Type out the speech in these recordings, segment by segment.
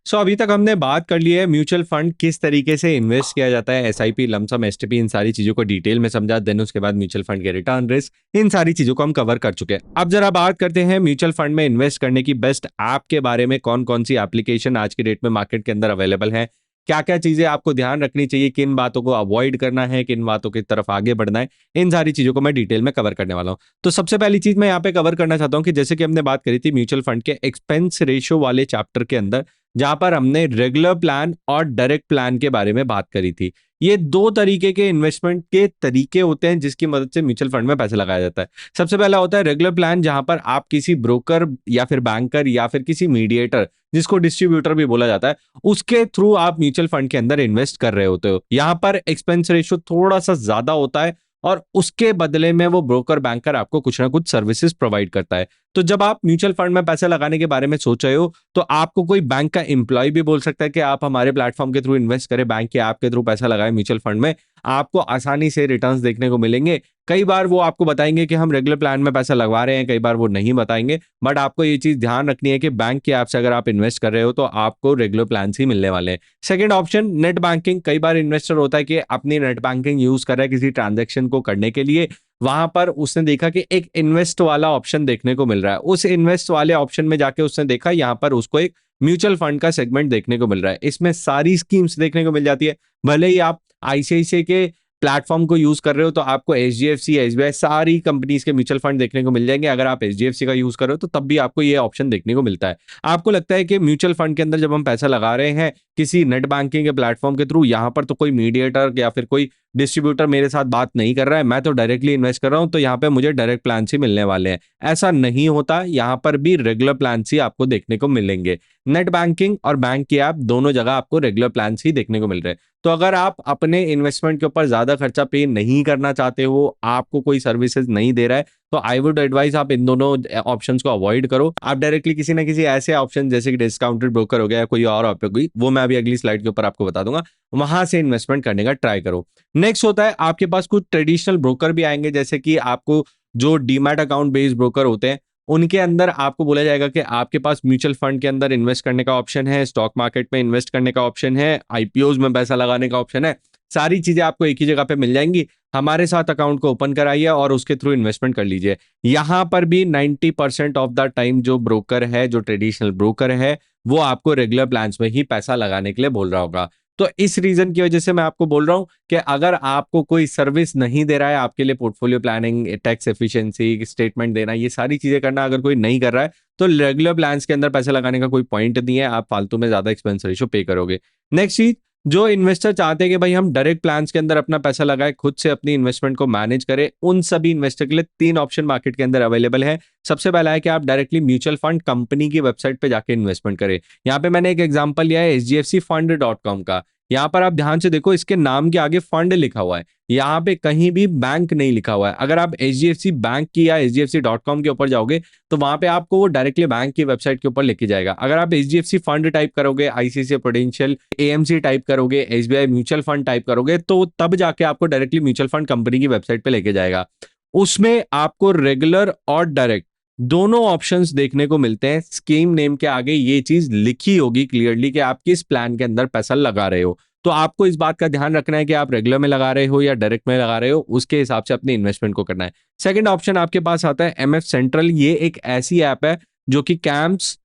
सो अभी तक हमने बात कर ली है म्यूचुअल फंड किस तरीके से इन्वेस्ट किया जाता है, एसआईपी, लमसम, एसटीपी, इन सारी चीजों को डिटेल में समझा। देन उसके बाद म्यूचुअल फंड के रिटर्न, रिस्क, इन सारी चीजों को हम कवर कर चुके हैं। अब जरा बात करते हैं म्यूचुअल फंड में इन्वेस्ट करने की बेस्ट ऐप के बारे में। कौन कौन सी एप्लीकेशन आज की डेट में मार्केट के अंदर अवेलेबल है, क्या क्या चीजें आपको ध्यान रखनी चाहिए, किन बातों को अवॉइड करना है, किन बातों की तरफ आगे बढ़ना है, इन सारी चीजों को मैं डिटेल में कवर करने वाला हूं। तो सबसे पहली चीज मैं यहाँ पे कवर करना चाहता हूं कि जैसे कि हमने बात करी थी म्यूचुअल फंड के एक्सपेंस रेशियो वाले चैप्टर के अंदर, जहां पर हमने रेगुलर प्लान और डायरेक्ट प्लान के बारे में बात करी थी। ये दो तरीके के इन्वेस्टमेंट के तरीके होते हैं जिसकी मदद से म्यूचुअल फंड में पैसे लगाया जाता है। सबसे पहला होता है रेगुलर प्लान, जहां पर आप किसी ब्रोकर या फिर बैंकर या फिर किसी मीडिएटर, जिसको डिस्ट्रीब्यूटर भी बोला जाता है, उसके थ्रू आप म्यूचुअल फंड के अंदर इन्वेस्ट कर रहे होते हो। यहां पर एक्सपेंस रेशियो थोड़ा सा ज्यादा होता है और उसके बदले में वो ब्रोकर बैंकर आपको कुछ ना कुछ सर्विसेज प्रोवाइड करता है। तो जब आप म्यूचुअल फंड में पैसे लगाने के बारे में सोच रहे हो तो आपको कोई बैंक का एम्प्लॉय भी बोल सकता है कि आप हमारे प्लेटफॉर्म के थ्रू इन्वेस्ट करें, बैंक के ऐप के थ्रू पैसा लगाएं म्यूचुअल फंड में, आपको आसानी से रिटर्न्स देखने को मिलेंगे। कई बार वो आपको बताएंगे कि हम रेगुलर प्लान में पैसा लगवा रहे हैं, कई बार वो नहीं बताएंगे, बट आपको ये चीज ध्यान रखनी है कि बैंक के ऐप से अगर आप इन्वेस्ट कर रहे हो तो आपको रेगुलर प्लान ही मिलने वाले हैं। Second option net banking. कई बार इन्वेस्टर होता है कि अपनी नेट बैंकिंग यूज कर रहा है किसी ट्रांजेक्शन को करने के लिए, वहां पर उसने देखा कि एक इन्वेस्ट वाला ऑप्शन देखने को मिल रहा है, उस इन्वेस्ट वाले ऑप्शन में जाके उसने देखा यहाँ पर उसको एक म्यूचुअल फंड का सेगमेंट देखने को मिल रहा है। इसमें सारी स्कीम्स देखने को मिल जाती है। भले ही आप आईसीआईसीआई के प्लेटफॉर्म को यूज कर रहे हो तो आपको एचडीएफसी, एसबीआई, सारी कंपनीज के म्यूचुअल फंड देखने को मिल जाएंगे। अगर आप एचडीएफसी का यूज कर रहे हो तो तब भी आपको ये ऑप्शन देखने को मिलता है। आपको लगता है कि म्यूचुअल फंड के अंदर जब हम पैसा लगा रहे हैं किसी नेट बैंकिंग के प्लेटफॉर्म के थ्रू, यहाँ पर तो कोई मीडिएटर या फिर कोई डिस्ट्रीब्यूटर मेरे साथ बात नहीं कर रहा है, मैं तो डायरेक्टली इन्वेस्ट कर रहा हूं, तो यहाँ पे मुझे डायरेक्ट प्लान ही मिलने वाले हैं। ऐसा नहीं होता, यहाँ पर भी रेगुलर प्लान ही आपको देखने को मिलेंगे। नेट बैंकिंग और बैंक की ऐप दोनों जगह आपको रेगुलर प्लान ही देखने को मिल रहे हैं। तो अगर आप अपने इन्वेस्टमेंट के ऊपर ज्यादा खर्चा पे नहीं करना चाहते हो, आपको कोई सर्विसेज नहीं दे रहा है, तो आई वुड एडवाइज आप इन दोनों ऑप्शंस को अवॉइड करो। आप डायरेक्टली किसी ना किसी ऐसे ऑप्शन जैसे कि डिस्काउंटेड ब्रोकर हो गया या कोई और ऐप होगी, वो मैं अभी अगली स्लाइड के ऊपर आपको बता दूंगा, वहां से इन्वेस्टमेंट करने का ट्राई करो। नेक्स्ट होता है आपके पास कुछ ट्रेडिशनल ब्रोकर भी आएंगे, जैसे कि आपको जो डीमैट अकाउंट बेस्ड ब्रोकर होते हैं उनके अंदर आपको बोला जाएगा कि आपके पास म्यूचुअल फंड के अंदर इन्वेस्ट करने का ऑप्शन है, स्टॉक मार्केट में इन्वेस्ट करने का ऑप्शन है, आईपीओज में पैसा लगाने का ऑप्शन है। सारी चीजें आपको एक ही जगह पे मिल जाएंगी। हमारे साथ अकाउंट को ओपन कराइए और उसके थ्रू इन्वेस्टमेंट कर लीजिए। यहां पर भी 90% ऑफ द टाइम जो ब्रोकर है, जो ट्रेडिशनल ब्रोकर है, वो आपको रेगुलर प्लान्स में ही पैसा लगाने के लिए बोल रहा होगा। तो इस रीजन की वजह से मैं आपको बोल रहा हूं कि अगर आपको कोई सर्विस नहीं दे रहा है, आपके लिए portfolio planning, tax efficiency, statement देना, ये सारी चीजें करना अगर कोई नहीं कर रहा है, तो रेगुलर प्लान्स के अंदर पैसे लगाने का कोई पॉइंट नहीं है, आप फालतू में ज्यादा एक्सपेंस रेशियो पे करोगे। नेक्स्ट चीज, जो इन्वेस्टर चाहते हैं कि भाई हम डायरेक्ट प्लान्स के अंदर अपना पैसा लगाए, खुद से अपनी इन्वेस्टमेंट को मैनेज करें, उन सभी इन्वेस्टर के लिए तीन ऑप्शन मार्केट के अंदर अवेलेबल है। सबसे पहला है कि आप डायरेक्टली म्यूचुअल फंड कंपनी की वेबसाइट पे जाके इन्वेस्टमेंट करें। यहाँ पे मैंने एक एग्जांपल लिया है hdfcfund.com का। यहाँ पर आप ध्यान से देखो, इसके नाम के आगे फंड लिखा हुआ है, यहाँ पे कहीं भी बैंक नहीं लिखा हुआ है। अगर आप एचडीएफसी बैंक की या hdfc.com के ऊपर जाओगे तो वहां पे आपको वो डायरेक्टली बैंक की वेबसाइट के ऊपर लेके जाएगा। अगर आप एचडीएफसी फंड टाइप करोगे, आईसीआईसीआई प्रूडेंशियल, एएमसी टाइप करोगे, एसबीआई म्यूचुअल फंड टाइप करोगे, तो तब जाके आपको डायरेक्टली म्यूचुअल फंड कंपनी की वेबसाइट पे लेके जाएगा। उसमें आपको रेगुलर और डायरेक्ट दोनों ऑप्शंस देखने को मिलते हैं। स्कीम नेम के आगे ये चीज लिखी होगी क्लियरली कि आप किस प्लान के अंदर पैसा लगा रहे हो। तो आपको इस बात का ध्यान रखना है कि आप रेगुलर में लगा रहे हो या डायरेक्ट में लगा रहे हो, उसके हिसाब से अपनी इन्वेस्टमेंट को करना है। सेकंड ऑप्शन आपके पास आता है एमएफ सेंट्रल। ये एक ऐसी ऐप है जो कि कैम्प्स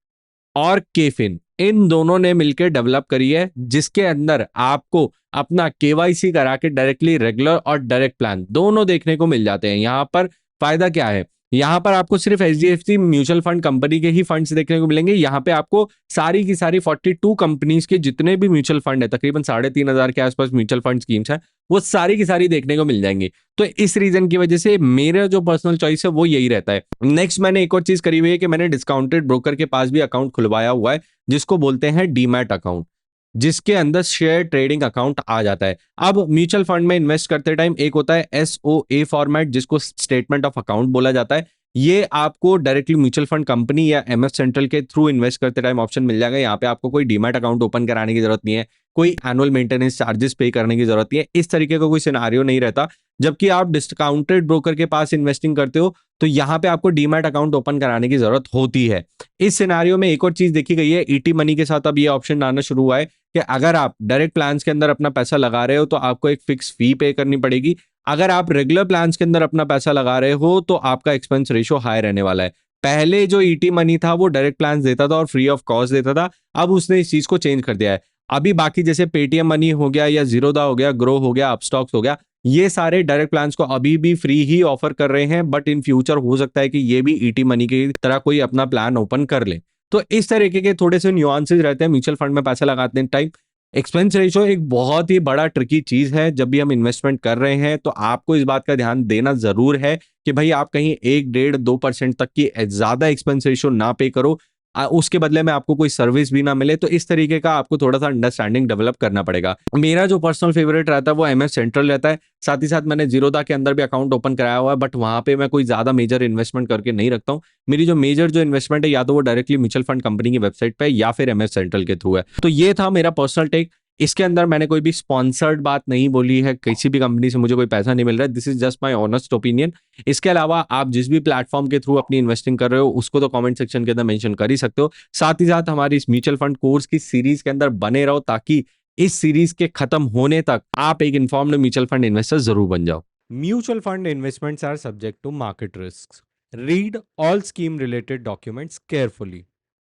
और केफिन इन दोनों ने मिलकर डेवलप करी है, जिसके अंदर आपको अपना केवाईसी करा के डायरेक्टली रेगुलर और डायरेक्ट प्लान दोनों देखने को मिल जाते हैं। यहां पर फायदा क्या है, यहां पर आपको सिर्फ एचडीएफसी म्यूचुअल फंड कंपनी के ही फंड्स देखने को मिलेंगे। यहां पे आपको सारी की सारी 42 कंपनीज के जितने भी म्यूचुअल फंड है, तकरीबन 3,500 के आसपास म्यूचुअल फंड स्कीम्स है, वो सारी की सारी देखने को मिल जाएंगी। तो इस रीजन की वजह से मेरा जो पर्सनल चॉइस है वो यही रहता है। नेक्स्ट मैंने एक और चीज करी हुई है कि मैंने डिस्काउंटेड ब्रोकर के पास भी अकाउंट खुलवाया हुआ है, जिसको बोलते हैं डीमैट अकाउंट, जिसके अंदर शेयर ट्रेडिंग अकाउंट आ जाता है। अब म्यूचुअल फंड में इन्वेस्ट करते टाइम एक होता है एसओए फॉर्मेट, जिसको स्टेटमेंट ऑफ अकाउंट बोला जाता है। ये आपको डायरेक्टली म्यूचुअल फंड कंपनी या एमएफ सेंट्रल के थ्रू इन्वेस्ट करते टाइम ऑप्शन मिल जाएगा। यहाँ पे आपको कोई डीमैट अकाउंट ओपन कराने की जरूरत नहीं है, कोई एनुअल मेंटेनेंस चार्जेस पे करने की जरूरत नहीं है, इस तरीके का कोई सिनारियो नहीं रहता। जबकि आप डिस्काउंटेड ब्रोकर के पास इन्वेस्टिंग करते हो तो यहाँ पे आपको डीमैट अकाउंट ओपन कराने की जरूरत होती है। इस सिनारियो में एक और चीज देखी गई है, ईटी मनी के साथ अब ये ऑप्शन आना शुरू हुआ है कि अगर आप डायरेक्ट प्लान्स के अंदर अपना पैसा लगा रहे हो तो आपको एक फिक्स फी पे करनी पड़ेगी। अगर आप रेगुलर प्लान्स के अंदर अपना पैसा लगा रहे हो तो आपका एक्सपेंस रेशियो हाई रहने वाला है। पहले जो ईटी मनी था वो डायरेक्ट प्लान्स देता था और फ्री ऑफ कॉस्ट देता था, अब उसने इस चीज को चेंज कर दिया है। अभी बाकी जैसे पेटीएम मनी हो गया या जीरोदा हो गया, ग्रो हो गया, अपस्टॉक्स हो गया, ये सारे डायरेक्ट प्लान्स को अभी भी फ्री ही ऑफर कर रहे हैं, बट इन फ्यूचर हो सकता है कि ये भी ईटी मनी की तरह कोई अपना प्लान ओपन कर ले। तो इस तरीके के थोड़े से न्यूआंसेस रहते हैं म्यूचुअल फंड में पैसा लगाते टाइम। एक्सपेंस रेशियो एक बहुत ही बड़ा ट्रिकी चीज है जब भी हम इन्वेस्टमेंट कर रहे हैं, तो आपको इस बात का ध्यान देना जरूर है कि भाई आप कहीं 1, 1.5, 2% तक की ज्यादा एक्सपेंस रेशियो ना पे करो, उसके बदले में आपको कोई सर्विस भी ना मिले। तो इस तरीके का आपको थोड़ा सा अंडरस्टैंडिंग डेवलप करना पड़ेगा। मेरा जो पर्सनल फेवरेट रहता है वो एमएफ सेंट्रल रहता है। साथ ही साथ मैंने जीरोदा के अंदर भी अकाउंट ओपन कराया हुआ है, बट वहां पे मैं कोई ज्यादा मेजर इन्वेस्टमेंट करके नहीं रखता हूँ। मेरी जो मेजर जो इन्वेस्टमेंट है या तो वो डायरेक्टली म्यूचुअल फंड कंपनी की वेबसाइट पे या फिर एमएफ सेंट्रल के थ्रू है। तो ये था मेरा पर्सनल टेक। इसके अंदर मैंने कोई भी स्पॉन्सर्ड बात नहीं बोली है, किसी भी कंपनी से मुझे कोई पैसा नहीं मिल रहा है, this is just my honest opinion. इसके अलावा आप जिस भी प्लेटफॉर्म के थ्रू अपनी इन्वेस्टिंग कर रहे हो उसको तो कमेंट सेक्शन के अंदर मेंशन कर ही सकते हो। साथ ही साथ हमारी इस म्यूचुअल फंड कोर्स की सीरीज के अंदर बने रहो ताकि इस सीरीज के खत्म होने तक आप एक इन्फॉर्म्ड म्यूचुअल फंड इन्वेस्टर जरूर बन जाओ। Mutual fund investments are subject to market risk. Read all scheme related documents carefully.